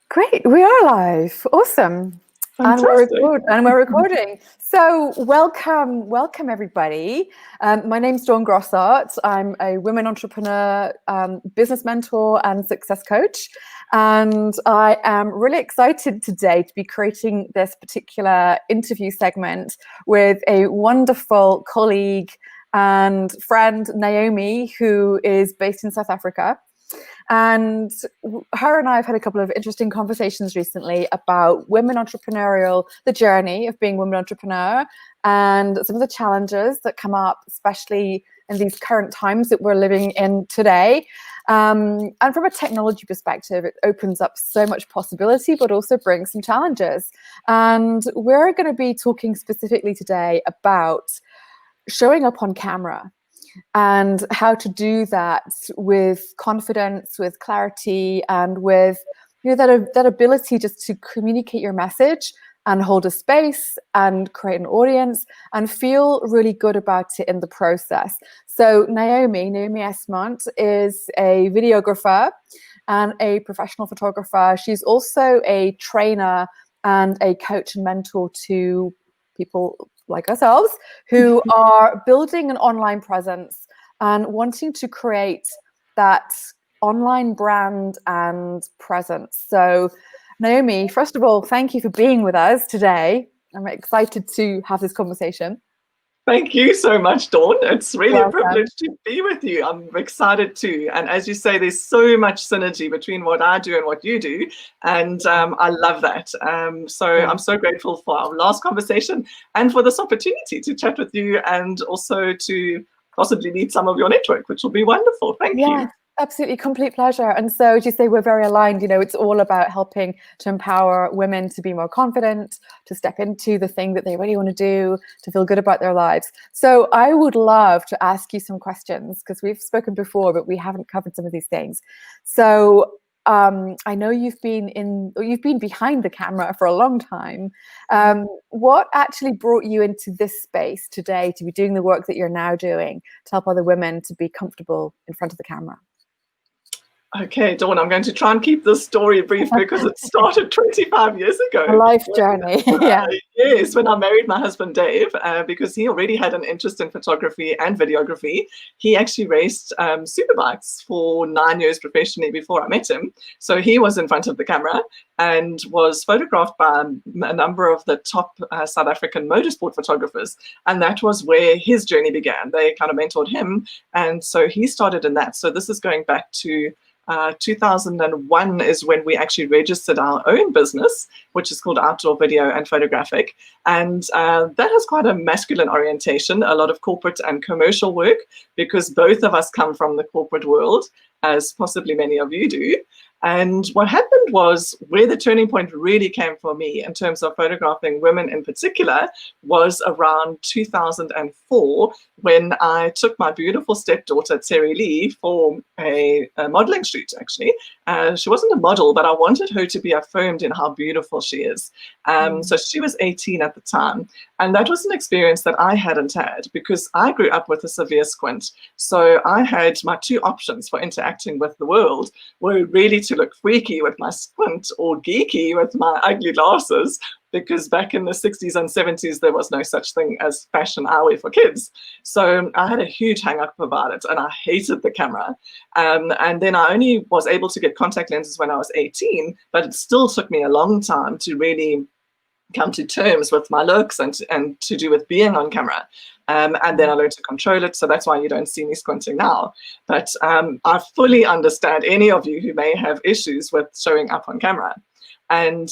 Great, we are live. Awesome. Fantastic. And we're recording. So welcome everybody. My name's Dawn Grossart. I'm a women entrepreneur, business mentor and success coach. And I am really excited today to be creating this particular interview segment with a wonderful colleague and friend, Naomi, who is based in South Africa. And her and I have had a couple of interesting conversations recently about women entrepreneurial, the journey of being a women entrepreneur, and some of the challenges that come up, especially in these current times that we're living in today. And from a technology perspective, it opens up so much possibility, but also brings some challenges. And we're going to be talking specifically today about showing up on camera and how to do that with confidence, with clarity, and with that ability just to communicate your message and hold a space and create an audience and feel really good about it in the process. So Naomi Esmont is a videographer and a professional photographer. She's also a trainer and a coach and mentor to people like ourselves who are building an online presence and wanting to create that online brand and presence. So Naomi, first of all, thank you for being with us today. I'm excited to have this conversation. Thank you so much, Dawn. It's really a privilege to be with you. I'm excited too. And as you say, there's so much synergy between what I do and what you do. And I love that. So I'm so grateful for our last conversation and for this opportunity to chat with you and also to possibly meet some of your network, which will be wonderful. Thank you. Absolutely, complete pleasure. And so, as you say, we're very aligned. It's all about helping to empower women to be more confident, to step into the thing that they really want to do, to feel good about their lives. So I would love to ask you some questions because we've spoken before, but we haven't covered some of these things. So I know you've been behind the camera for a long time. What actually brought you into this space today to be doing the work that you're now doing to help other women to be comfortable in front of the camera? Okay, Dawn, I'm going to try and keep this story brief because it started 25 years ago. A life journey. Yes, when I married my husband, Dave, because he already had an interest in photography and videography. He actually raced superbikes for 9 years professionally before I met him. So he was in front of the camera and was photographed by a number of the top South African motorsport photographers. And that was where his journey began. They kind of mentored him. And so he started in that. So this is going back to 2001 is when we actually registered our own business, which is called Outdoor Video and Photographic. And that has quite a masculine orientation, a lot of corporate and commercial work, because both of us come from the corporate world, as possibly many of you do. And what happened was where the turning point really came for me in terms of photographing women in particular was around 2004 when I took my beautiful stepdaughter, Terry Lee, for a modeling shoot, actually. She wasn't a model, but I wanted her to be affirmed in how beautiful she is. So she was 18 at the time. And that was an experience that I hadn't had because I grew up with a severe squint. So I had my two options for interacting with the world were really to look freaky with my squint or geeky with my ugly glasses, because back in the 60s and 70s, there was no such thing as fashion eyewear for kids. So I had a huge hang up about it and I hated the camera. And then I only was able to get contact lenses when I was 18, but it still took me a long time to really come to terms with my looks and to do with being on camera. And then I learned to control it. So that's why you don't see me squinting now. But I fully understand any of you who may have issues with showing up on camera. And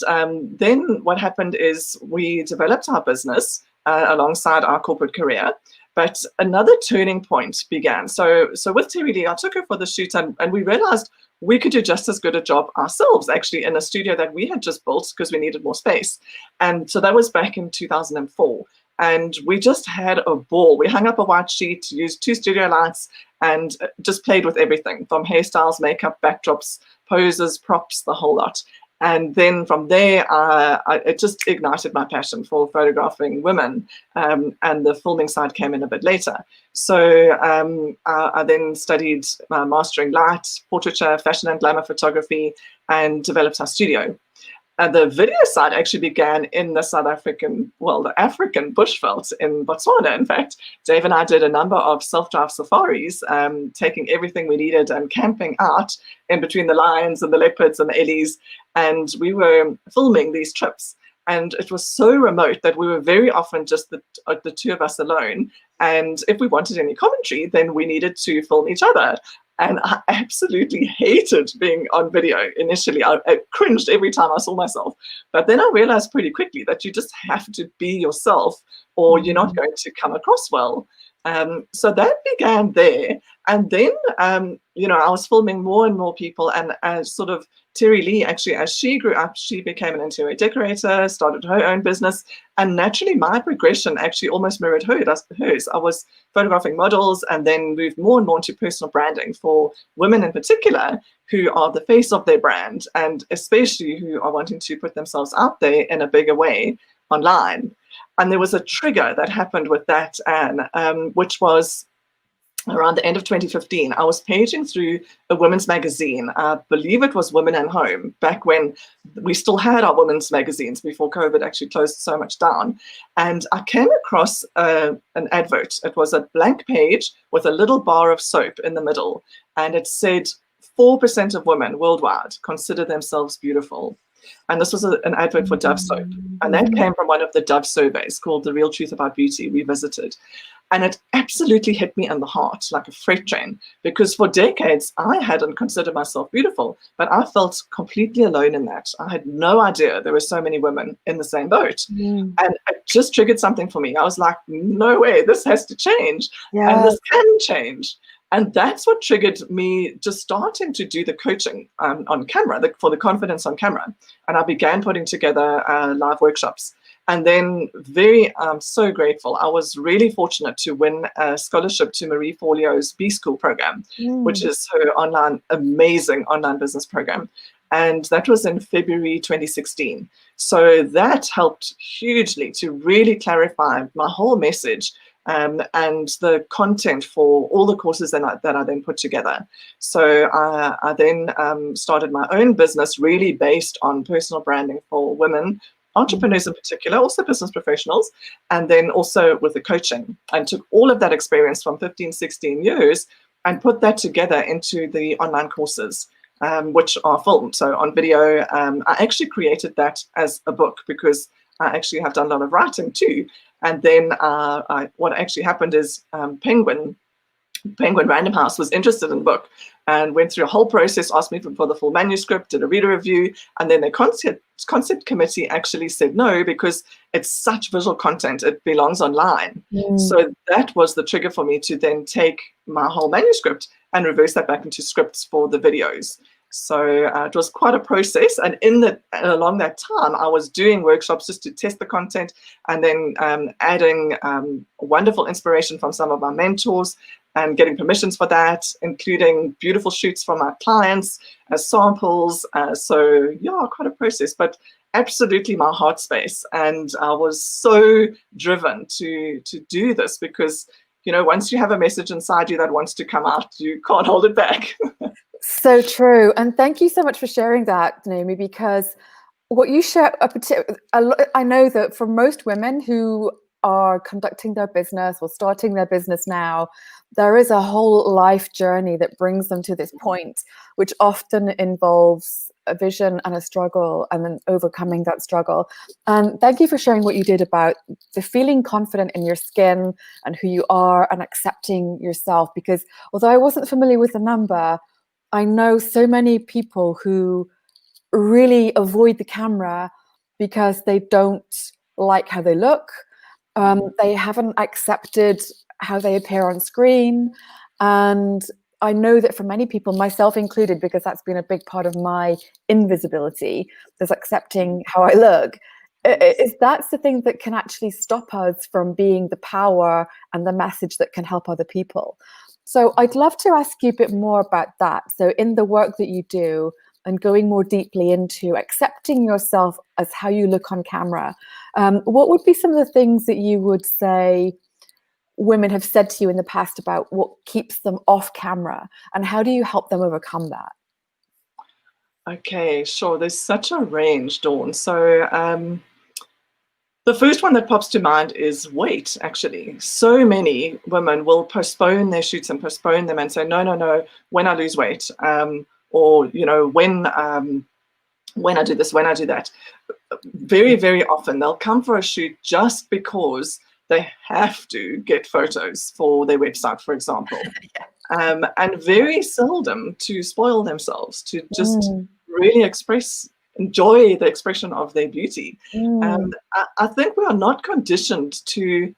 then what happened is we developed our business alongside our corporate career. But another turning point began. So with Terry Lee, I took her for the shoot and we realized we could do just as good a job ourselves, actually, in a studio that we had just built because we needed more space. And so that was back in 2004. And we just had a ball. We hung up a white sheet, used 2 studio lights, and just played with everything from hairstyles, makeup, backdrops, poses, props, the whole lot. And then from there, it just ignited my passion for photographing women, and the filming side came in a bit later. So I then studied mastering light, portraiture, fashion and glamour photography, and developed our studio. The video side actually began in the the African bushveld in Botswana. In fact, Dave and I did a number of self-drive safaris, taking everything we needed and camping out in between the lions and the leopards and the ellies. And we were filming these trips. And it was so remote that we were very often just the two of us alone. And if we wanted any commentary, then we needed to film each other. And I absolutely hated being on video initially. I cringed every time I saw myself. But then I realized pretty quickly that you just have to be yourself or you're not going to come across well. So that began there. And then, I was filming more and more people. And as sort of Terry Lee, actually, as she grew up, she became an interior decorator, started her own business. And naturally, my progression actually almost mirrored hers. I was photographing models and then moved more and more into personal branding for women in particular who are the face of their brand, and especially who are wanting to put themselves out there in a bigger way online. And there was a trigger that happened with that, Anne, which was around the end of 2015. I was paging through a women's magazine. I believe it was Women and Home, back when we still had our women's magazines before COVID actually closed so much down. And I came across an advert. It was a blank page with a little bar of soap in the middle. And it said, 4% of women worldwide consider themselves beautiful. And this was an advert for Dove soap. And that came from one of the Dove surveys called The Real Truth About Beauty we visited. And it absolutely hit me in the heart like a freight train, because for decades, I hadn't considered myself beautiful, but I felt completely alone in that. I had no idea there were so many women in the same boat. And it just triggered something for me. I was like, no way, this has to change. And this can change. And that's what triggered me just starting to do the coaching on camera, for the Confidence on Camera. And I began putting together live workshops. And then so grateful. I was really fortunate to win a scholarship to Marie Forleo's B School program, which is her amazing online business program. And that was in February 2016. So that helped hugely to really clarify my whole message and the content for all the courses that I then put together. So I then started my own business really based on personal branding for women, entrepreneurs in particular, also business professionals, and then also with the coaching, and took all of that experience from 15, 16 years and put that together into the online courses, which are filmed. So on video, I actually created that as a book because I actually have done a lot of writing too. And then what actually happened is Penguin Random House was interested in the book and went through a whole process, asked me for the full manuscript, did a reader review, and then the concept committee actually said no because it's such visual content, it belongs online. So that was the trigger for me to then take my whole manuscript and reverse that back into scripts for the videos. So it was quite a process, and along that time, I was doing workshops just to test the content, and then adding wonderful inspiration from some of my mentors, and getting permissions for that, including beautiful shoots from my clients as samples. So yeah, quite a process, but absolutely my heart space, and I was so driven to do this because once you have a message inside you that wants to come out, you can't hold it back. So true. And thank you so much for sharing that, Naomi, because what you share, I know that for most women who are conducting their business or starting their business now, there is a whole life journey that brings them to this point, which often involves a vision and a struggle, and then overcoming that struggle. And thank you for sharing what you did about the feeling confident in your skin and who you are and accepting yourself, because although I wasn't familiar with the number, I know so many people who really avoid the camera because they don't like how they look. They haven't accepted how they appear on screen. And I know that for many people, myself included, because that's been a big part of my invisibility, is accepting how I look. That's the thing that can actually stop us from being the power and the message that can help other people. So I'd love to ask you a bit more about that. So in the work that you do, and going more deeply into accepting yourself as how you look on camera, what would be some of the things that you would say women have said to you in the past about what keeps them off camera, and how do you help them overcome that? Okay, sure. There's such a range, Dawn. So the first one that pops to mind is weight, actually. So many women will postpone their shoots and postpone them and say, no, no, no, when I lose weight, or, when I do this, when I do that. Very, very often they'll come for a shoot just because they have to get photos for their website, for example. And very seldom to spoil themselves, to just really enjoy the expression of their beauty. I think we are not conditioned to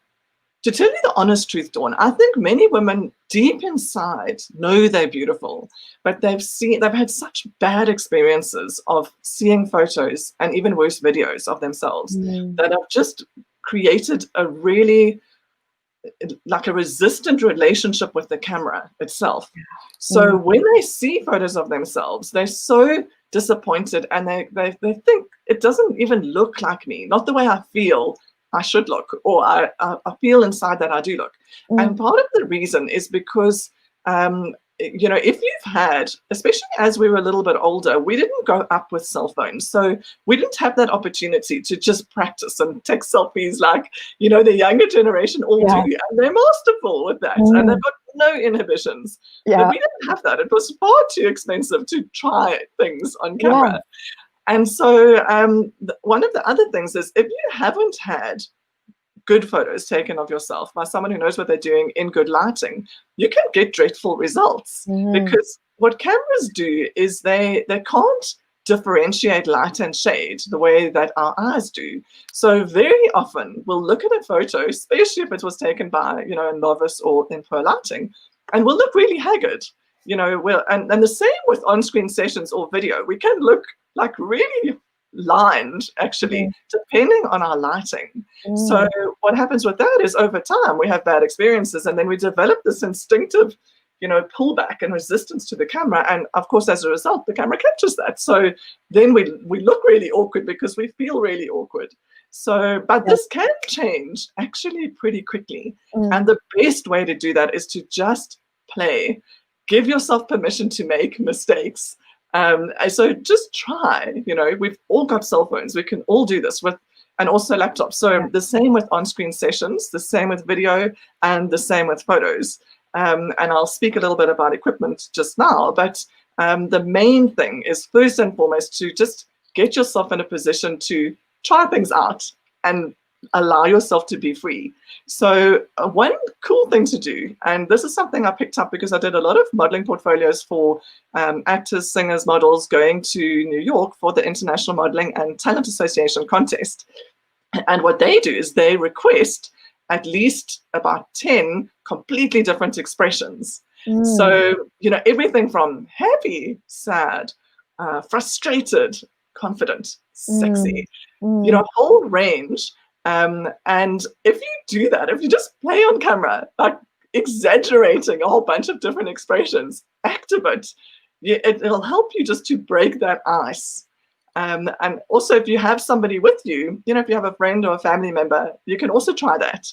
tell you the honest truth, Dawn. I think many women deep inside know they're beautiful, but they've had such bad experiences of seeing photos and even worse videos of themselves that have just created a really like a resistant relationship with the camera itself. So when they see photos of themselves, they're so disappointed, and they think it doesn't even look like me, not the way I feel I should look, or I feel inside that I do look. And part of the reason is because if you've had, especially as we were a little bit older, we didn't grow up with cell phones. So we didn't have that opportunity to just practice and take selfies like, the younger generation all do. And they're masterful with that. And they've got no inhibitions. But we didn't have that. It was far too expensive to try things on camera. And so one of the other things is, if you haven't had good photos taken of yourself by someone who knows what they're doing in good lighting, you can get dreadful results. Because what cameras do is they can't differentiate light and shade the way that our eyes do. So very often we'll look at a photo, especially if it was taken by a novice or in poor lighting, and we'll look really haggard. And the same with on-screen sessions or video. We can look like really lined, actually, depending on our lighting. So what happens with that is, over time, we have bad experiences, and then we develop this instinctive, pullback and resistance to the camera. And of course, as a result, the camera captures that. So then we look really awkward because we feel really awkward. So, but this can change actually pretty quickly. And the best way to do that is to just play. Give yourself permission to make mistakes. So just try. We've all got cell phones. We can all do this and also laptops. So the same with on-screen sessions, the same with video, and the same with photos. And I'll speak a little bit about equipment just now, but the main thing is, first and foremost, to just get yourself in a position to try things out and allow yourself to be free. So one cool thing to do, and this is something I picked up because I did a lot of modeling portfolios for actors, singers, models going to New York for the International Modeling and Talent Association contest. And what they do is they request at least about 10 completely different expressions. So, everything from happy, sad, frustrated, confident, sexy, a whole range. And if you do that, if you just play on camera, like exaggerating a whole bunch of different expressions, active it'll help you just to break that ice. And also, if you have somebody with you, if you have a friend or a family member, you can also try that.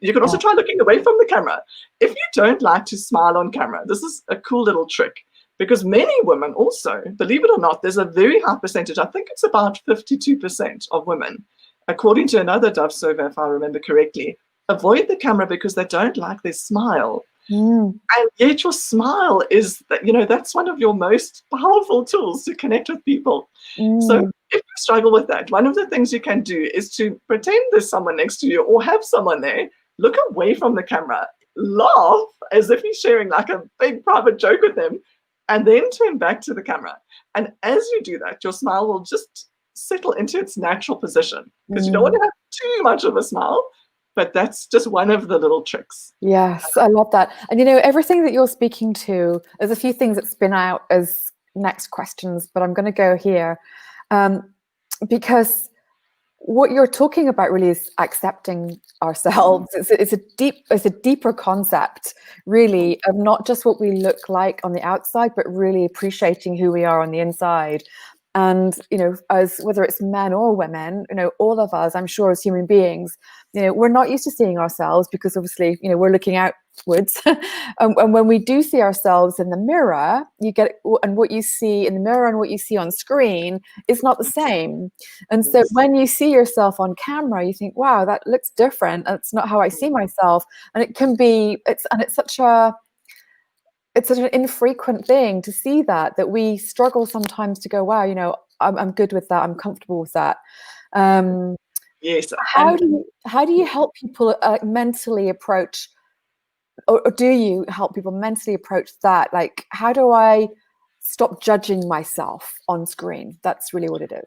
You can also try looking away from the camera. If you don't like to smile on camera, this is a cool little trick, because many women also, believe it or not, there's a very high percentage, I think it's about 52% of women, according to another Dove survey, if I remember correctly, avoid the camera because they don't like their smile. And yet your smile is, that's one of your most powerful tools to connect with people. So if you struggle with that, one of the things you can do is to pretend there's someone next to you or have someone there, look away from the camera, laugh as if you're sharing like a big private joke with them, and then turn back to the camera. And as you do that, your smile will just settle into its natural position, because you don't want to have too much of a smile. But that's just one of the little tricks. Yes, I love that. And everything that you're speaking to, there's a few things that spin out as next questions, but I'm going to go here because what you're talking about really is accepting ourselves. It's a deeper concept, really, of not just what we look like on the outside, but really appreciating who we are on the inside. And, you know, as whether it's men or women, you know, all of us, I'm sure, as human beings, you know, we're not used to seeing ourselves because obviously, you know, we're looking outwards. And when we do see ourselves in the mirror, and what you see in the mirror and what you see on screen is not the same. And so when you see yourself on camera, you think, wow, that looks different. That's not how I see myself. And it can be, it's such an infrequent thing to see that we struggle sometimes to go, wow, you know, I'm good with that. I'm comfortable with that. Yes. How do you help people mentally approach, or do you help people mentally approach that? Like, how do I stop judging myself on screen? That's really what it is.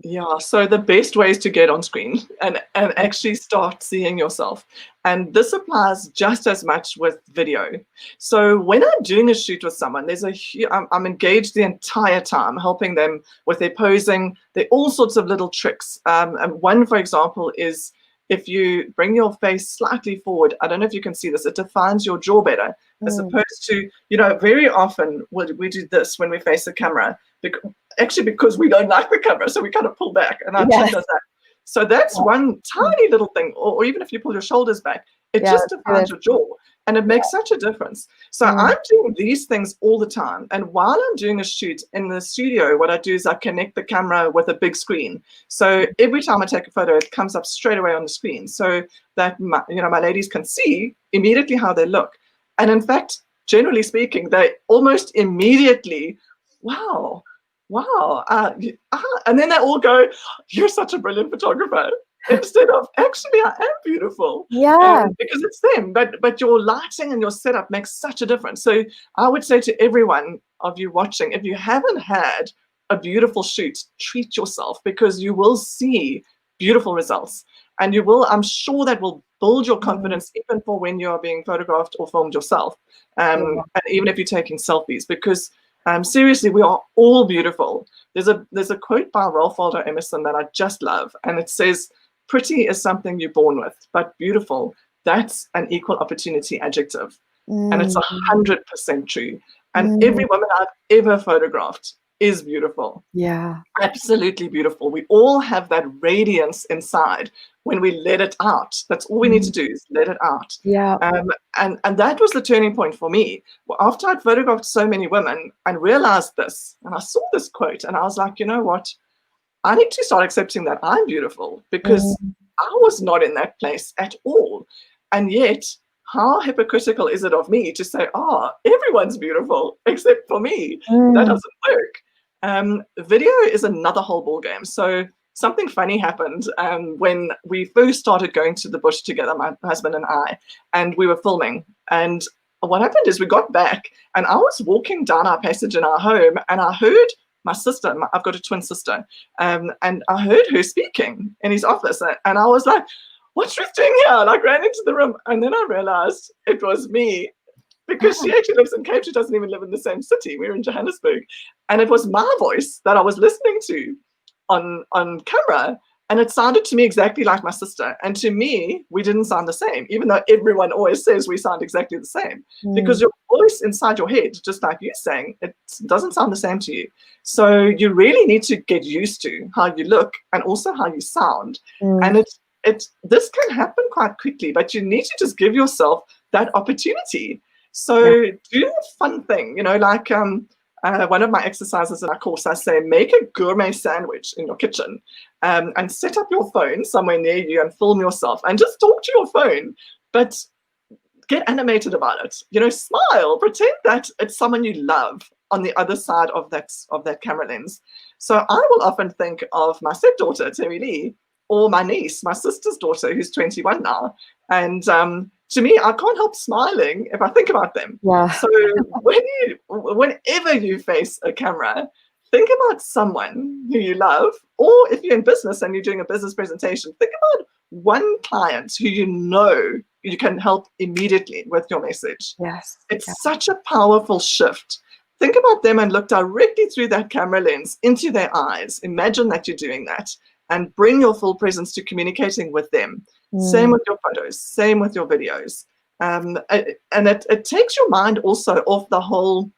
Yeah, so the best way is to get on screen and actually start seeing yourself. And this applies just as much with video. So when I'm doing a shoot with someone, I'm engaged the entire time, helping them with their posing. There are all sorts of little tricks. And one, for example, is if you bring your face slightly forward, I don't know if you can see this, it defines your jaw better, as opposed to, you know, very often we do this when we face the camera, because we don't like the camera, so we kind of pull back, and our chin does that. So that's one tiny little thing, or even if you pull your shoulders back, it just defines your jaw, and it makes such a difference. So I'm doing these things all the time, and while I'm doing a shoot in the studio, what I do is I connect the camera with a big screen. So every time I take a photo, it comes up straight away on the screen, so that my ladies can see immediately how they look. And in fact, generally speaking, they almost immediately, wow, and then they all go, you're such a brilliant photographer, instead of, actually, I am beautiful. Because it's them, but your lighting and your setup makes such a difference. So I would say to everyone of you watching, if you haven't had a beautiful shoot, treat yourself, because you will see beautiful results, and I'm sure that will build your confidence even for when you're being photographed or filmed yourself, and even if you're taking selfies, because seriously, we are all beautiful. There's a quote by Ralph Waldo Emerson that I just love, and it says, pretty is something you're born with, but beautiful, that's an equal opportunity adjective. And it's 100% true. And every woman I've ever photographed is beautiful. Yeah. Absolutely beautiful. We all have that radiance inside when we let it out. That's all we need to do, is let it out. Yeah. And that was the turning point for me. Well, after I'd photographed so many women and realized this, and I saw this quote, and I was like, you know what? I need to start accepting that I'm beautiful, because I was not in that place at all. And yet, how hypocritical is it of me to say, everyone's beautiful except for me? That doesn't work. Video is another whole ball game. So something funny happened when we first started going to the bush together, my husband and I, and we were filming. And what happened is we got back, and I was walking down our passage in our home, and I heard my sister, I've got a twin sister, and I heard her speaking in his office, and I was like, what's Ruth doing here? And I ran into the room, and then I realized it was me, because she actually lives in Cape. She doesn't even live in the same city. We're in Johannesburg. And it was my voice that I was listening to on camera, and it sounded to me exactly like my sister. And to me, we didn't sound the same, even though everyone always says we sound exactly the same, because your voice inside your head, just like you're saying, it doesn't sound the same to you. So you really need to get used to how you look and also how you sound. And this can happen quite quickly, but you need to just give yourself that opportunity. So do a fun thing, like one of my exercises in our course, I say, make a gourmet sandwich in your kitchen, and set up your phone somewhere near you and film yourself and just talk to your phone, but get animated about it. Smile, pretend that it's someone you love on the other side of that camera lens. So I will often think of my stepdaughter, Terry Lee, or my niece, my sister's daughter, who's 21 now. And to me, I can't help smiling if I think about them. Yeah. So whenever you face a camera, think about someone who you love, or if you're in business and you're doing a business presentation, think about one client who you can help immediately with your message. Yes. It's such a powerful shift. Think about them and look directly through that camera lens into their eyes. Imagine that you're doing that. and bring your full presence to communicating with them. Same with your photos, same with your videos. And it takes your mind also off the whole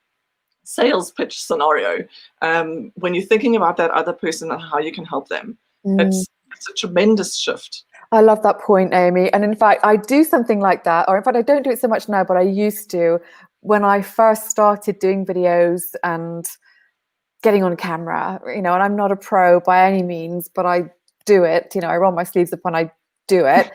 sales pitch scenario. When you're thinking about that other person and how you can help them, it's a tremendous shift. I love that point, Amy. And in fact, I do something like that, or in fact, I don't do it so much now, but I used to when I first started doing videos and getting on camera, and I'm not a pro by any means, but I do it, I roll my sleeves up and I do it.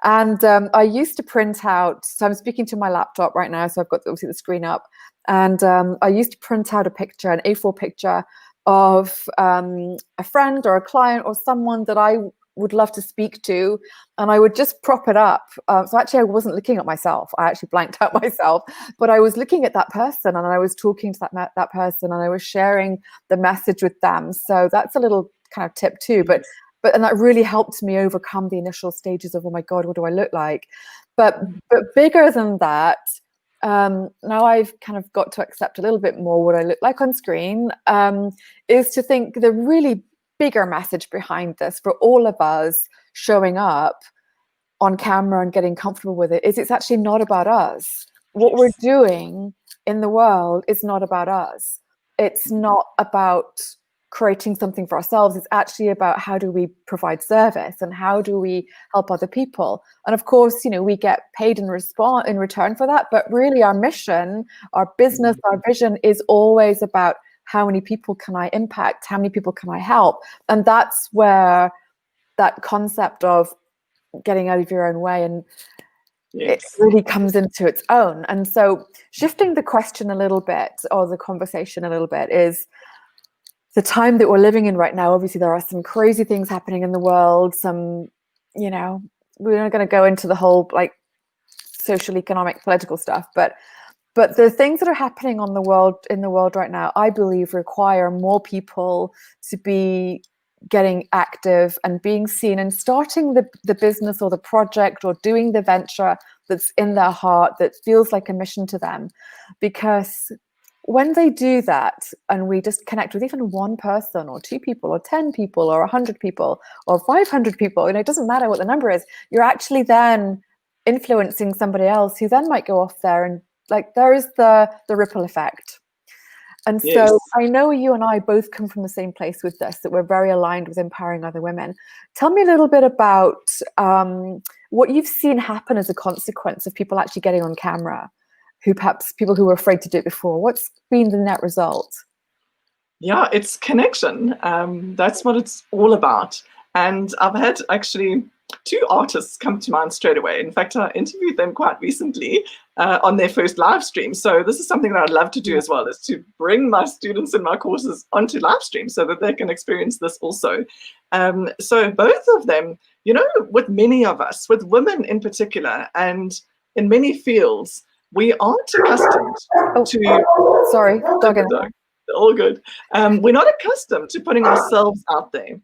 And I used to print out, so I'm speaking to my laptop right now, so I've got obviously the screen up, and I used to print out a picture, an A4 picture of a friend or a client or someone that I would love to speak to, and I would just prop it up. So actually I wasn't looking at myself, I actually blanked out myself, but I was looking at that person and I was talking to that person and I was sharing the message with them. So that's a little kind of tip too, but and that really helped me overcome the initial stages of, oh my God, what do I look like? But bigger than that, now I've kind of got to accept a little bit more what I look like on screen, is to think the really bigger message behind this for all of us showing up on camera and getting comfortable with it is it's actually not about us. What we're doing in the world is not about us. It's not about creating something for ourselves. It's actually about how do we provide service and how do we help other people. And of course, we get paid in return for that. But really our mission, our business, our vision is always about how many people can I impact? How many people can I help? And that's where that concept of getting out of your own way and it really comes into its own. And so shifting the question a little bit, or the conversation a little bit, is the time that we're living in right now. Obviously, there are some crazy things happening in the world. Some, we're not going to go into the whole social, economic, political stuff, but the things that are happening in the world right now, I believe, require more people to be getting active and being seen and starting the business or the project or doing the venture that's in their heart, that feels like a mission to them. Because when they do that and we just connect with even one person or two people or 10 people or 100 people or 500 people, it doesn't matter what the number is, you're actually then influencing somebody else who then might go off there and there is the ripple effect. And so I know you and I both come from the same place with this, that we're very aligned with empowering other women. Tell me a little bit about what you've seen happen as a consequence of people actually getting on camera, who perhaps people who were afraid to do it before. What's been the net result? Yeah, it's connection. That's what it's all about. And I've had actually 2 artists come to mind straight away. In fact, I interviewed them quite recently on their first live stream. So this is something that I'd love to do as well, is to bring my students in my courses onto live stream so that they can experience this also. So both of them, with many of us, with women in particular, and in many fields, we aren't accustomed to... Sorry, dog. All good. We're not accustomed to putting ourselves out there.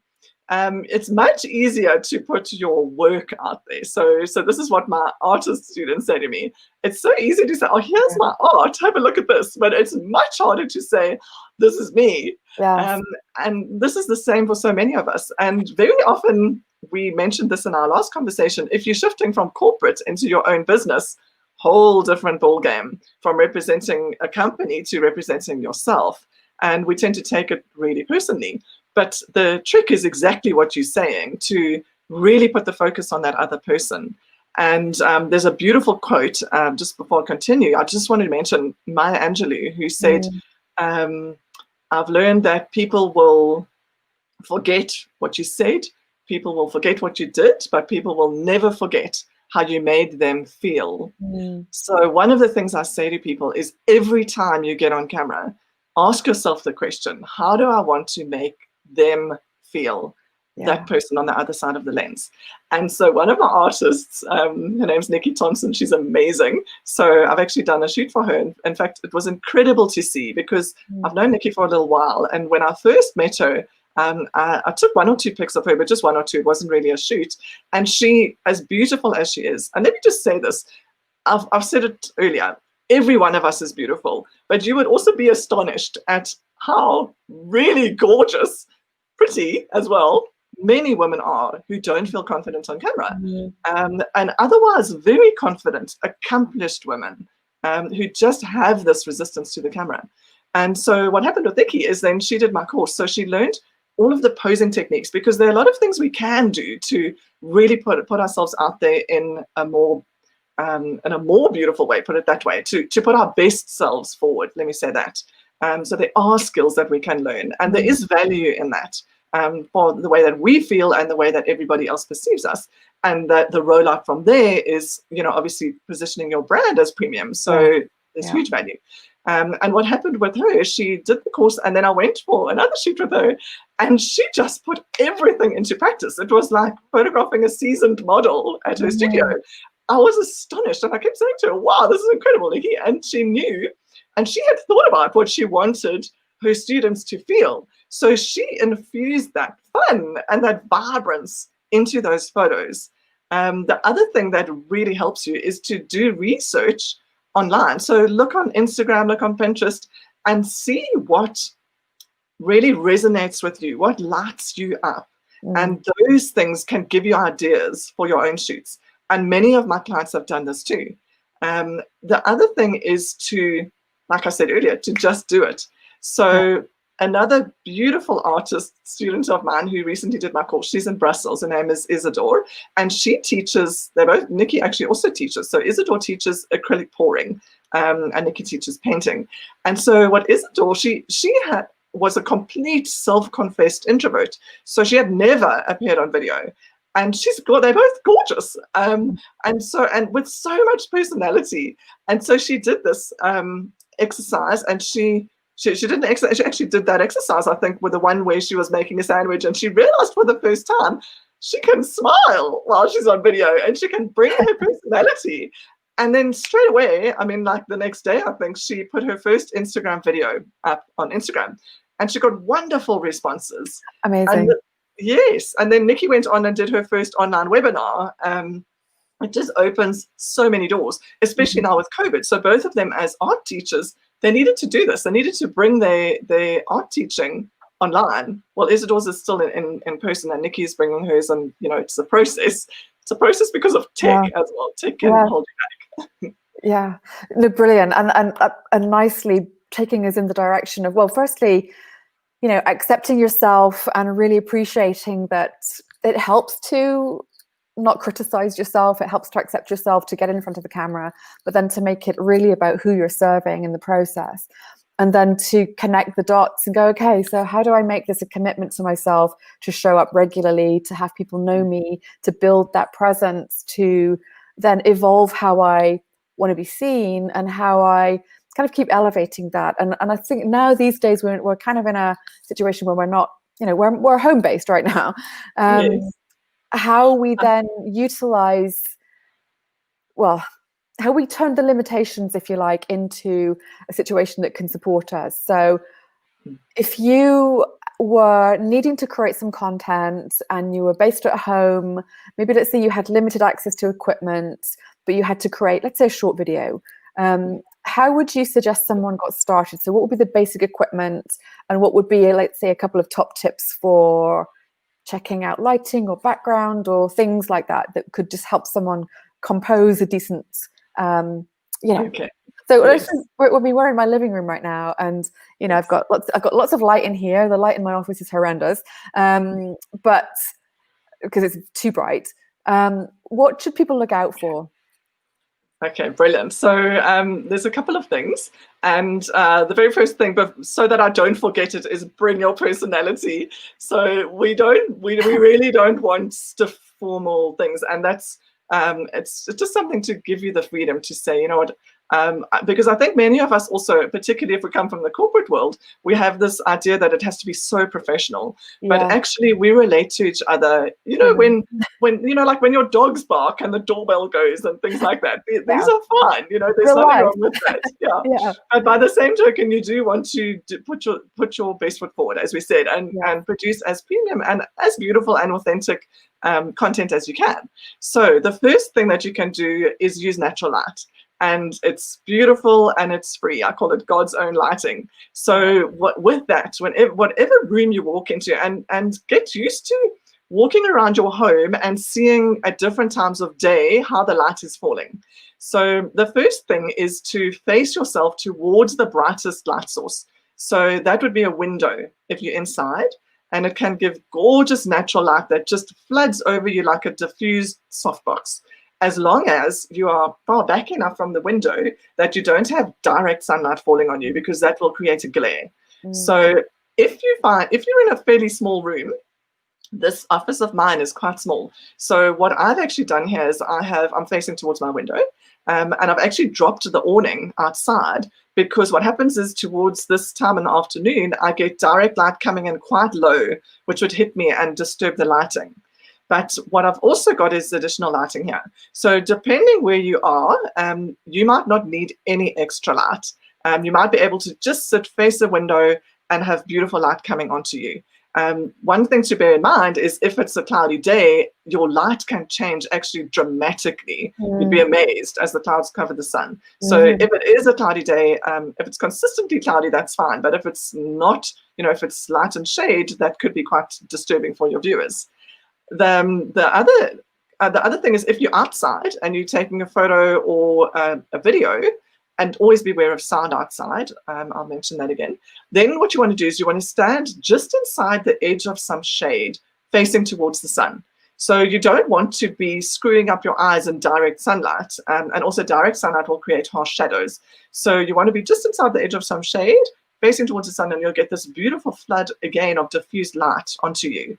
It's much easier to put your work out there. So this is what my artist students say to me. It's so easy to say, oh, here's my art, have a look at this. But it's much harder to say, this is me. Yes. And this is the same for so many of us. And very often, we mentioned this in our last conversation, if you're shifting from corporate into your own business, whole different ballgame, from representing a company to representing yourself. And we tend to take it really personally. But the trick is exactly what you're saying, to really put the focus on that other person. And there's a beautiful quote, just before I continue, I just wanted to mention Maya Angelou, who said, I've learned that people will forget what you said, people will forget what you did, but people will never forget how you made them feel. So one of the things I say to people is, every time you get on camera, ask yourself the question, how do I want to make them feel, that person on the other side of the lens? And so one of my artists, her name's Nikki Thompson, she's amazing. So I've actually done a shoot for her. In fact, it was incredible to see, because I've known Nikki for a little while. And when I first met her, I took 1 or 2 pics of her, but just 1 or 2. It wasn't really a shoot. And she, as beautiful as she is, and let me just say this, I've said it earlier, every one of us is beautiful, but you would also be astonished at how really gorgeous, pretty as well, many women are who don't feel confident on camera, Mm. and otherwise very confident, accomplished women who just have this resistance to the camera. And so what happened with Nikki is then she did my course. So she learned all of the posing techniques, because there are a lot of things we can do to really put ourselves out there in a more beautiful way, put it that way, to put our best selves forward. Let me say that. So there are skills that we can learn, and there is value in that, for the way that we feel and the way that everybody else perceives us. And that the rollout from there is, obviously positioning your brand as premium. So there's huge value. And what happened with her is she did the course, and then I went for another shoot with her, and she just put everything into practice. It was like photographing a seasoned model at her studio. I was astonished, and I kept saying to her, wow, this is incredible, Nikki. And she knew, and she had thought about what she wanted her students to feel. So she infused that fun and that vibrance into those photos. The other thing that really helps you is to do research online. So look on Instagram, look on Pinterest, and see what really resonates with you, what lights you up. And those things can give you ideas for your own shoots. And many of my clients have done this too. The other thing is to, like I said earlier, to just do it. So another beautiful artist student of mine who recently did my course, she's in Brussels, her name is Isidore, and she teaches, Nikki actually also teaches. So Isidore teaches acrylic pouring, and Nikki teaches painting. And so what Isidore, she was a complete self-confessed introvert. So she had never appeared on video. And they're both gorgeous, and with so much personality. And so she did this exercise, and she actually did that exercise, I think, with the one where she was making a sandwich, and she realized for the first time she can smile while she's on video, and she can bring her personality. And then straight away, I mean, like the next day, I think she put her first Instagram video up on Instagram, and she got wonderful responses. Amazing. Yes, and then Nikki went on and did her first online webinar. It just opens so many doors, especially now with COVID. So both of them as art teachers, they needed to do this. They needed to bring their art teaching online. Well, Isidore's is still in person, and Nikki's bringing hers, and it's a process. It's a process because of tech as well. Tech can hold you back. Yeah, no, brilliant, and nicely taking us in the direction of, well, firstly, accepting yourself and really appreciating that it helps to not criticize yourself. It helps to accept yourself, to get in front of the camera, but then to make it really about who you're serving in the process. And then to connect the dots and go, okay, so how do I make this a commitment to myself to show up regularly, to have people know me, to build that presence, to then evolve how I want to be seen and how I kind of keep elevating that. And I think now these days we're kind of in a situation where we're not, we're home based right now. How we then utilize, well, how we turn the limitations, if you like, into a situation that can support us. So if you were needing to create some content and you were based at home, maybe let's say you had limited access to equipment, but you had to create, let's say, a short video. How would you suggest someone got started? So what would be the basic equipment, and what would be, let's say, a couple of top tips for checking out lighting or background or things like that could just help someone compose a decent, Okay. So we're in my living room right now, and I've got lots of light in here. The light in my office is horrendous, but because it's too bright. What should people look out for? Okay, brilliant. So there's a couple of things, and the very first thing, but so that I don't forget it, is bring your personality. So we really don't want stiff formal things, and that's it's just something to give you the freedom to say, you know what. Because I think many of us also, particularly if we come from the corporate world, we have this idea that it has to be so professional. But actually, we relate to each other. When like when your dogs bark and the doorbell goes and things like that. These are fine. There's nothing wrong with that. Yeah. But by the same token, you do want to put your best foot forward, as we said, and produce as premium and as beautiful and authentic content as you can. So the first thing that you can do is use natural light. And it's beautiful and it's free. I call it God's own lighting. So with that, whatever room you walk into, and get used to walking around your home and seeing at different times of day how the light is falling. So the first thing is to face yourself towards the brightest light source. So that would be a window if you're inside, and it can give gorgeous natural light that just floods over you like a diffused softbox, as long as you are far back enough from the window that you don't have direct sunlight falling on you, because that will create a glare. So if you're in a fairly small room, this office of mine is quite small. So what I've actually done here is I'm facing towards my window, and I've actually dropped the awning outside, because what happens is towards this time in the afternoon, I get direct light coming in quite low, which would hit me and disturb the lighting. But what I've also got is additional lighting here. So depending where you are, you might not need any extra light. You might be able to just face a window and have beautiful light coming onto you. One thing to bear in mind is if it's a cloudy day, your light can change actually dramatically. You'd be amazed as the clouds cover the sun. So if it is a cloudy day, if it's consistently cloudy, that's fine. But if it's not, if it's light and shade, that could be quite disturbing for your viewers. The other thing is, if you're outside and you're taking a photo or a video, and always beware of sound outside, I'll mention that again. Then what you want to do is you want to stand just inside the edge of some shade facing towards the sun. So you don't want to be screwing up your eyes in direct sunlight, and also direct sunlight will create harsh shadows. So you want to be just inside the edge of some shade facing towards the sun, and you'll get this beautiful flood again of diffused light onto you.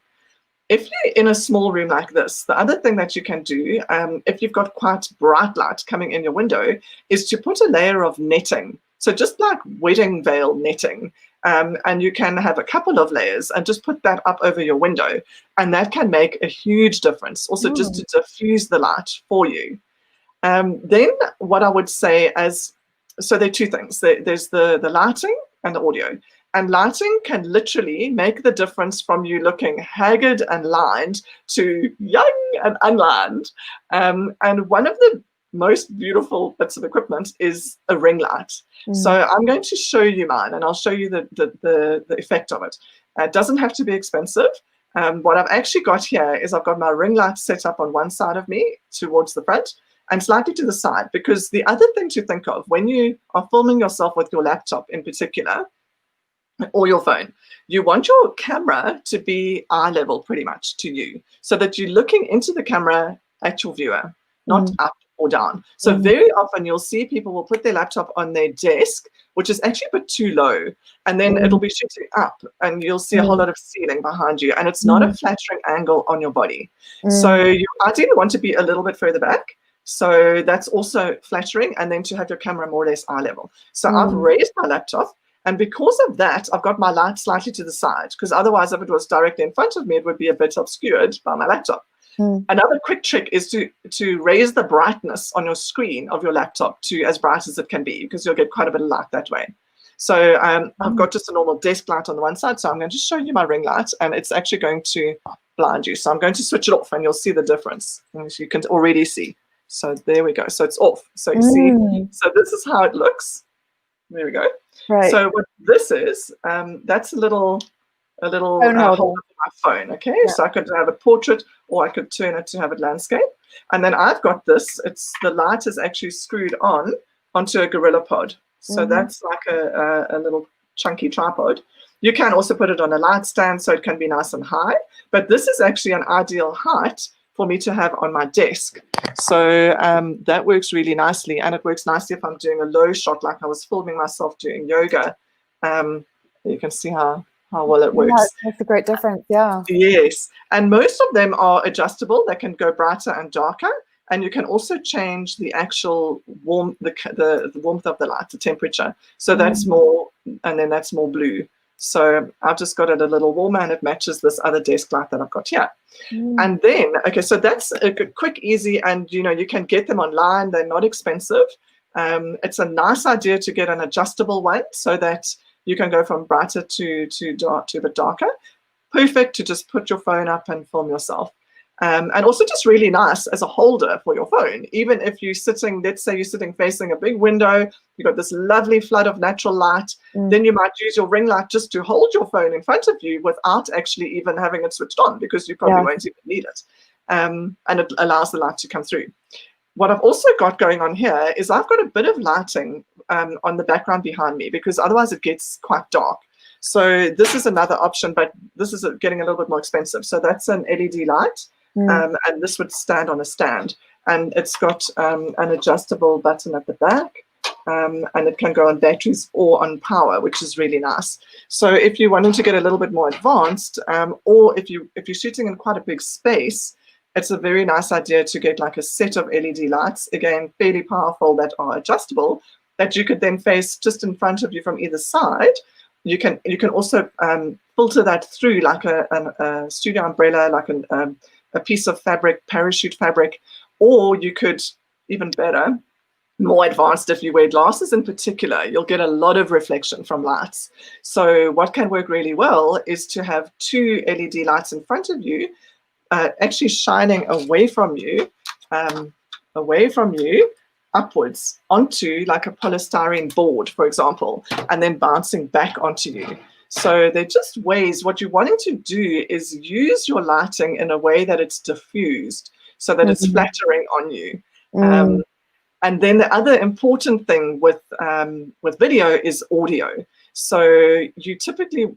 If you're in a small room like this, the other thing that you can do, if you've got quite bright light coming in your window, is to put a layer of netting. So just like wedding veil netting, and you can have a couple of layers and just put that up over your window. And that can make a huge difference, also just to diffuse the light for you. Then what I would say so there are two things. There's the lighting and the audio. And lighting can literally make the difference from you looking haggard and lined to young and unlined. And one of the most beautiful bits of equipment is a ring light. So I'm going to show you mine, and I'll show you the effect of it. It doesn't have to be expensive. What I've actually got here is I've got my ring light set up on one side of me towards the front and slightly to the side, because the other thing to think of when you are filming yourself with your laptop in particular, or your phone, you want your camera to be eye level pretty much to you, so that you're looking into the camera at your viewer, not up or down. So very often you'll see people will put their laptop on their desk, which is actually a bit too low, and then it'll be shooting up and you'll see a whole lot of ceiling behind you, and it's not a flattering angle on your body. So you ideally want to be a little bit further back. So that's also flattering, and then to have your camera more or less eye level. So I've raised my laptop, and because of that, I've got my light slightly to the side, because otherwise if it was directly in front of me, it would be a bit obscured by my laptop. Another quick trick is to raise the brightness on your screen of your laptop to as bright as it can be, because you'll get quite a bit of light that way. So I've got just a normal desk light on the one side, so I'm going to show you my ring light, and it's actually going to blind you. So I'm going to switch it off, and you'll see the difference, as you can already see. So there we go. So it's off. So you see, so this is how it looks. There we go. Right. So what this is, that's a little holder for my phone. Okay, so I could have a portrait, or I could turn it to have a landscape. And then I've got this. The light is actually screwed onto a Gorilla Pod. So that's like a little chunky tripod. You can also put it on a light stand, so it can be nice and high. But this is actually an ideal height for me to have on my desk. So that works really nicely, and it works nicely if I'm doing a low shot, like I was filming myself doing yoga. You can see how well it works. Yeah, it makes a great difference, yeah. Yes, and most of them are adjustable. They can go brighter and darker, and you can also change the actual warmth, the warmth of the light, the temperature. So that's more, and then that's more blue. So I've just got it a little warmer, and it matches this other desk light that I've got here. And then, okay, so that's a quick, easy, and you can get them online. They're not expensive. It's a nice idea to get an adjustable one, so that you can go from brighter to dark to a bit darker. Perfect to just put your phone up and film yourself. And also just really nice as a holder for your phone. Even if you're sitting, let's say you're sitting facing a big window, you've got this lovely flood of natural light, then you might use your ring light just to hold your phone in front of you without actually even having it switched on, because you probably won't even need it. And it allows the light to come through. What I've also got going on here is I've got a bit of lighting on the background behind me, because otherwise it gets quite dark. So this is another option, but this is getting a little bit more expensive. So that's an LED light. And this would stand on a stand, and it's got an adjustable button at the back, and it can go on batteries or on power, which is really nice. So if you're wanting to get a little bit more advanced, or if you're shooting in quite a big space, it's a very nice idea to get like a set of LED lights, again fairly powerful, that are adjustable, that you could then face just in front of you from either side. You can also filter that through like a studio umbrella, like a piece of fabric, parachute fabric, or you could, even better, more advanced, if you wear glasses in particular, you'll get a lot of reflection from lights. So what can work really well is to have 2 LED lights in front of you, actually shining away from you, upwards onto like a polystyrene board, for example, and then bouncing back onto you. So they're just ways, what you're wanting to do is use your lighting in a way that it's diffused, so that it's flattering on you. And then the other important thing with video is audio. So you typically,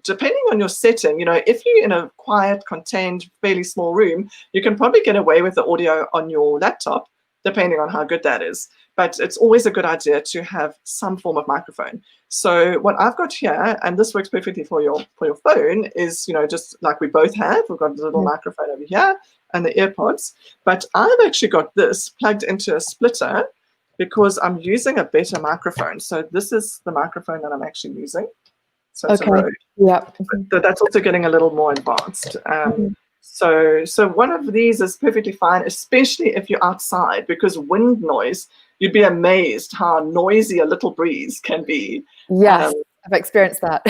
depending on your setting, if you're in a quiet, contained, fairly small room, you can probably get away with the audio on your laptop, depending on how good that is. But it's always a good idea to have some form of microphone. So what I've got here, and this works perfectly for your phone, is just like we both have. We've got a little microphone over here and the earpods. But I've actually got this plugged into a splitter because I'm using a better microphone. So this is the microphone that I'm actually using. So it's a Rode. But that's also getting a little more advanced. So one of these is perfectly fine, especially if you're outside, because wind noise, you'd be amazed how noisy a little breeze can be. Yes, I've experienced that.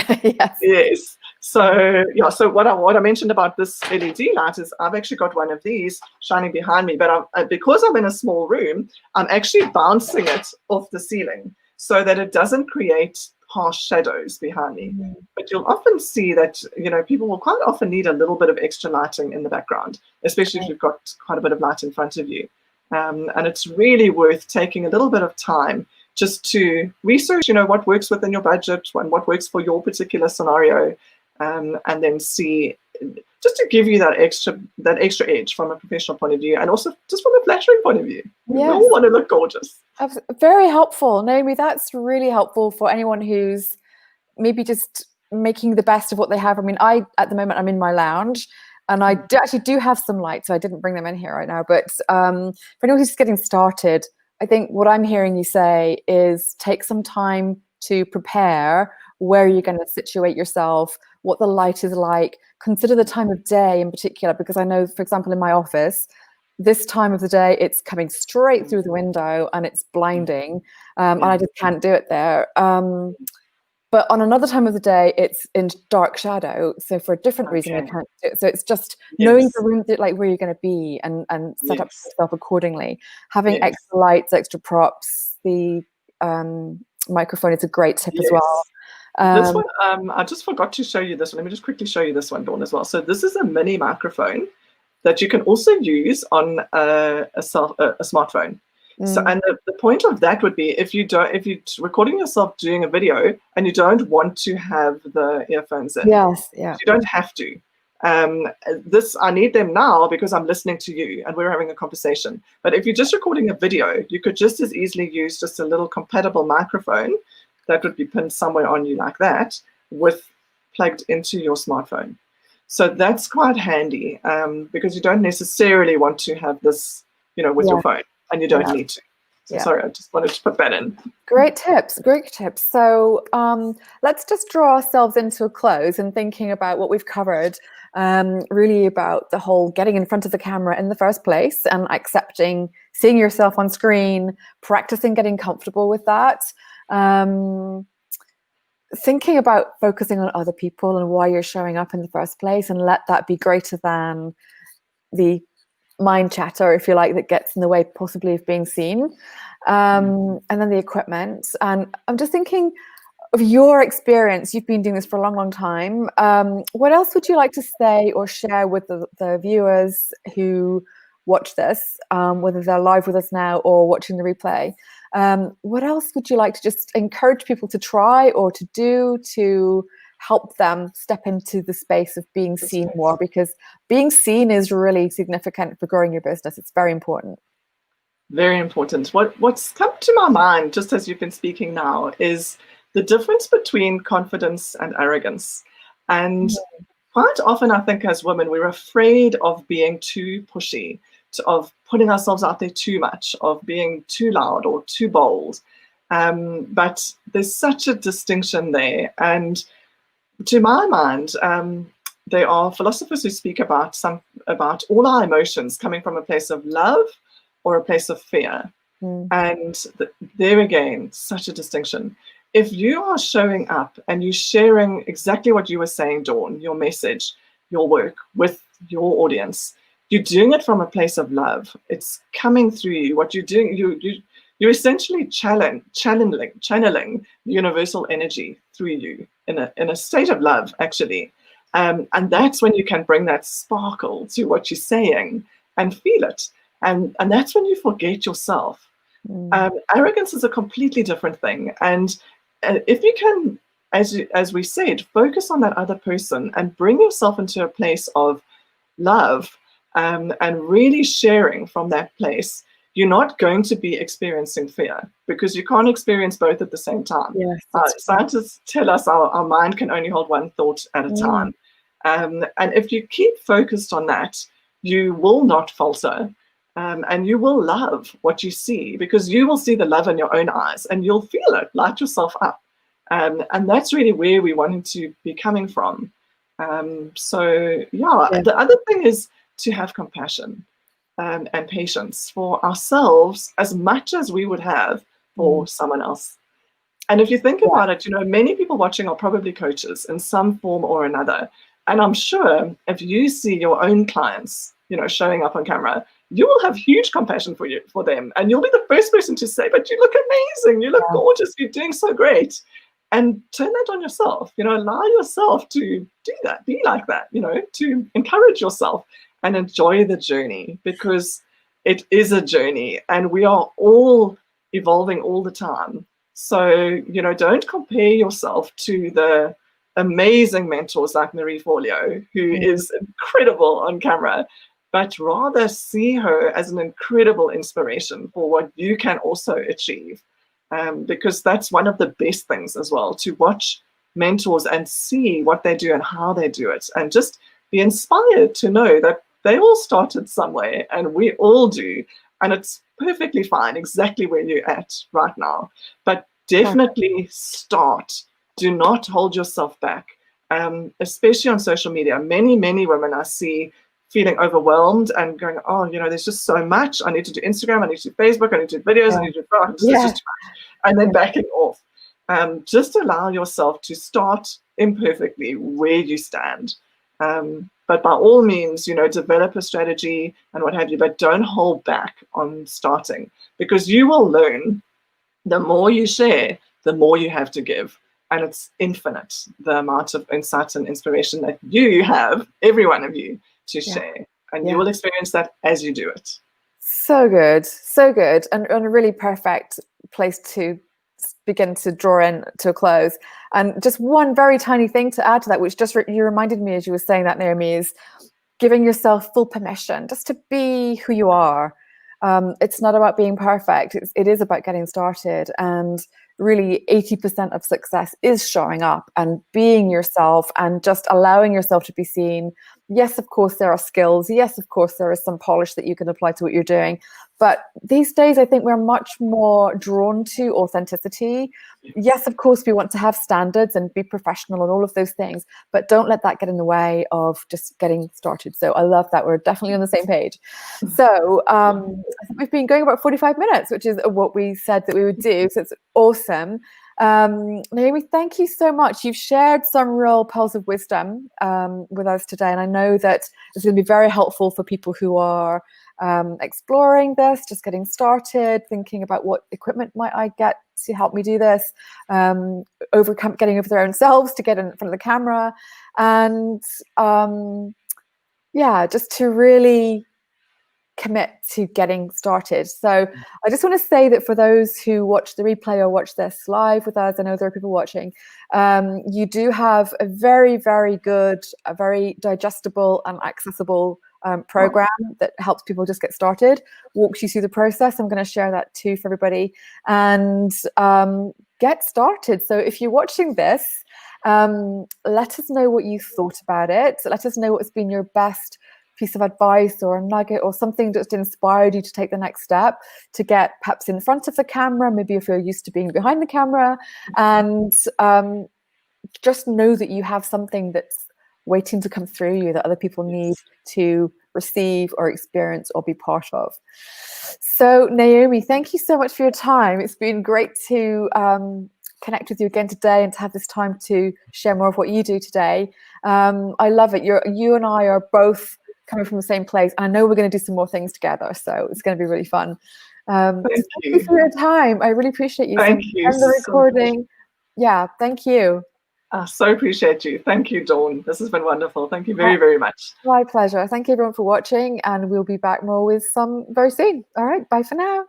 Yes. So yeah, so what I mentioned about this LED light is I've actually got one of these shining behind me, but because I'm in a small room, I'm actually bouncing it off the ceiling so that it doesn't create harsh shadows behind me. But you'll often see that people will quite often need a little bit of extra lighting in the background, especially if you've got quite a bit of light in front of you. And it's really worth taking a little bit of time just to research, what works within your budget and what works for your particular scenario, and then see, just to give you that extra edge from a professional point of view, and also just from a flattering point of view. We all want to look gorgeous. Very helpful, Naomi. That's really helpful for anyone who's maybe just making the best of what they have. I mean, at the moment, I'm in my lounge, and I actually do have some lights, so I didn't bring them in here right now. But for anyone who's just getting started, I think what I'm hearing you say is take some time to prepare where you're going to situate yourself, what the light is like. Consider the time of day in particular, because I know, for example, in my office, this time of the day, it's coming straight through the window and it's blinding, and I just can't do it there. But on another time of the day, it's in dark shadow. So for a different reason, I can't do it. So it's just knowing the room, like where you're going to be, and set up yourself accordingly. Having extra lights, extra props, the microphone is a great tip as well. This one, I just forgot to show you this one. Let me just quickly show you this one, Dawn, as well. So this is a mini microphone that you can also use on a smartphone. So, and the point of that would be if you're recording yourself doing a video and you don't want to have the earphones in, you don't have to. I need them now because I'm listening to you and we're having a conversation. But if you're just recording a video, you could just as easily use just a little compatible microphone that would be pinned somewhere on you like that, with plugged into your smartphone. So that's quite handy, because you don't necessarily want to have this, with your phone, and you don't need to. So sorry, I just wanted to put that in. Great tips, great tips. So let's just draw ourselves into a close and thinking about what we've covered, really about the whole getting in front of the camera in the first place and accepting seeing yourself on screen, practicing getting comfortable with that. Thinking about focusing on other people and why you're showing up in the first place, and let that be greater than the mind chatter, if you like, that gets in the way possibly of being seen. And then the equipment. And I'm just thinking of your experience. You've been doing this for a long, long time. What else would you like to say or share with the viewers who watch this, whether they're live with us now or watching the replay? What else would you like to just encourage people to try or to do to help them step into the space of being seen more? Because being seen is really significant for growing your business. It's very important. Very important. What's come to my mind, just as you've been speaking now, is the difference between confidence and arrogance. And quite often, I think as women, we're afraid of being too pushy, of putting ourselves out there too much, of being too loud or too bold. But there's such a distinction there. And to my mind, there are philosophers who speak about all our emotions coming from a place of love or a place of fear. And there again, such a distinction. If you are showing up and you're sharing exactly what you were saying, Dawn, your message, your work with your audience, you're doing it from a place of love. It's coming through you. What you're doing, you're essentially channeling universal energy through you in a state of love, actually. And that's when you can bring that sparkle to what you're saying and feel it. And that's when you forget yourself. Arrogance is a completely different thing. And if you can, as we said, focus on that other person and bring yourself into a place of love, and really sharing from that place, you're not going to be experiencing fear, because you can't experience both at the same time. Yes, scientists tell us our mind can only hold one thought at a time. And if you keep focused on that, you will not falter. And you will love what you see, because you will see the love in your own eyes and you'll feel it, light yourself up. And that's really where we wanted to be coming from. The other thing is to have compassion and patience for ourselves as much as we would have for someone else. And if you think about it, many people watching are probably coaches in some form or another. And I'm sure if you see your own clients, showing up on camera, you will have huge compassion for them. And you'll be the first person to say, but you look amazing, you look gorgeous, you're doing so great. And turn that on yourself, allow yourself to do that, be like that, to encourage yourself and enjoy the journey, because it is a journey and we are all evolving all the time. So, don't compare yourself to the amazing mentors like Marie Forleo, who is incredible on camera, but rather see her as an incredible inspiration for what you can also achieve. Because that's one of the best things as well, to watch mentors and see what they do and how they do it, and just be inspired to know that they all started somewhere and we all do, and it's perfectly fine exactly where you're at right now. But definitely start. Do not hold yourself back, especially on social media. Many women I see feeling overwhelmed and going, oh, there's just so much. I need to do Instagram, I need to do Facebook, I need to do videos, I need to do it's just too much. And then backing off. Just allow yourself to start imperfectly where you stand. But by all means, develop a strategy and what have you, but don't hold back on starting, because you will learn the more you share, the more you have to give. And it's infinite, the amount of insight and inspiration that you have, every one of you, to share. And you will experience that as you do it. So good, so good. And a really perfect place to begin to draw in to a close. And just one very tiny thing to add to that, which just you reminded me as you were saying that, Naomi, is giving yourself full permission just to be who you are. It's not about being perfect. It is about getting started. And really 80% of success is showing up and being yourself and just allowing yourself to be seen. Yes, of course, there are skills. Yes, of course, there is some polish that you can apply to what you're doing. But these days, I think we're much more drawn to authenticity. Yes, of course, we want to have standards and be professional and all of those things, but don't let that get in the way of just getting started. So I love that. We're definitely on the same page. So I think we've been going about 45 minutes, which is what we said that we would do. So it's awesome. Naomi, thank you so much. You've shared some real pearls of wisdom with us today, and I know that it's going to be very helpful for people who are exploring this, just getting started, thinking about what equipment might I get to help me do this, getting over their own selves to get in front of the camera, and yeah, just to really commit to getting started. So I just want to say that for those who watch the replay or watch this live with us, I know there are people watching, you do have a very, very good, a very digestible and accessible program that helps people just get started, walks you through the process. I'm going to share that too for everybody, and get started. So if you're watching this, let us know what you thought about it. Let us know what's been your best piece of advice or a nugget or something that's inspired you to take the next step to get perhaps in front of the camera, maybe if you're used to being behind the camera, and just know that you have something that's waiting to come through you that other people need to receive or experience or be part of. So Naomi, thank you so much for your time. It's been great to connect with you again today and to have this time to share more of what you do today. I love it. You and I are both coming from the same place. I know we're going to do some more things together, so it's going to be really fun. Thank you for your time. I really appreciate you. Thank you. And the recording. Yeah, thank you. I so appreciate you. Thank you, Dawn. This has been wonderful. Thank you very, very much. My pleasure. Thank you everyone for watching, and we'll be back more with some very soon. All right, bye for now.